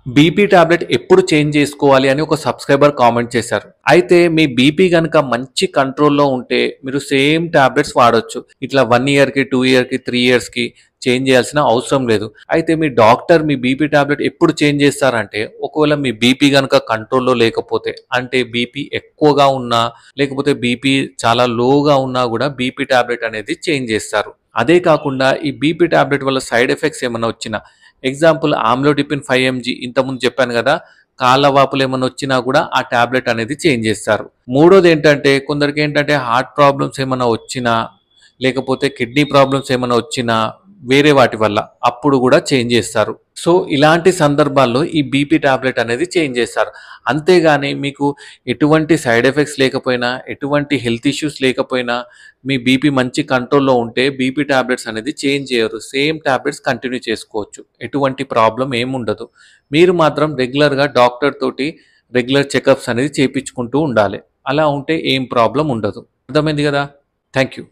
BP tablet ఎప్పుడు change చేసుకోవాలి అని ఒక సబ్స్క్రైబర్ కామెంట్ చేశారు. అయితే మీ బీపీ గనుక మంచి కంట్రోల్‌లో ఉంటే మీరు సేమ్ టాబ్లెట్స్ వాడొచ్చు. ఇట్లా 1 ఇయర్‌కి, 2 ఇయర్‌కి, 3 ఇయర్స్‌కి చేంజ్ చేయాల్సిన అవసరం లేదు. అయితే మీ డాక్టర్ మీ బీపీ టాబ్లెట్ ఎప్పుడు చేంజ్ చేస్తారంటే, ఒకవేళ మీ బీపీ గనుక కంట్రోల్‌లో లేకపోతే, అంటే బీపీ ఎక్కువగా ఉన్నా, లేకపోతే బీపీ చాలా లోగా ఉన్నా గూడా బీపీ టాబ్లెట్ అనేది చేంజ్ చేస్తారు. అదే కాకుండా ఈ బీపీ టాబ్లెట్ వల్ల సైడ్ ఎఫెక్ట్స్ ఏమన్నా వచ్చినా, ఎగ్జాంపుల్ ఆమ్లోడిపిన్ 5 ఎంజీ ఇంతకుముందు చెప్పాను గదా! కాళ్ళ వాపులు ఏమన్నా వచ్చినా గూడా ఆ టాబ్లెట్ అనేది చేంజ్ చేస్తారు. మూడోదేంటంటే కొందరికేంటంటే హార్ట్ ప్రాబ్లమ్స్ ఏమన్నా వచ్చినా, లేకపోతే కిడ్నీ ప్రాబ్లమ్స్ ఏమన్నా వచ్చినా వేరే వాటి వల్ల అప్పుడు గూడా చేంజ్ చేస్తారు. సో, ఇలాంటి సందర్భాల్లో ఈ బీపీ టాబ్లెట్ అనేది చేంజ్ చేస్తారు. అంతేగాని మీకు ఎటువంటి సైడ్ ఎఫెక్ట్స్ లేకపోయినా, ఎటువంటి హెల్త్ ఇష్యూస్ లేకపోయినా, మీ బీపీ మంచి కంట్రోల్‌లో ఉంటే బీపీ టాబ్లెట్స్ అనేది చేంజ్ చేయరు. సేమ్ టాబ్లెట్స్ కంటిన్యూ చేసుకోవచ్చు. ఎటువంటి ప్రాబ్లమ్ ఏముండదు. మీరు మాత్రం రెగ్యులర్‌గా డాక్టర్ తోటి రెగ్యులర్ చెకప్స్ అనేది చేపించుకుంటూ ఉండాలి. అలా ఉంటే ఏం ప్రాబ్లమ్ ఉండదు. అర్థమైంది గదా! Thank you.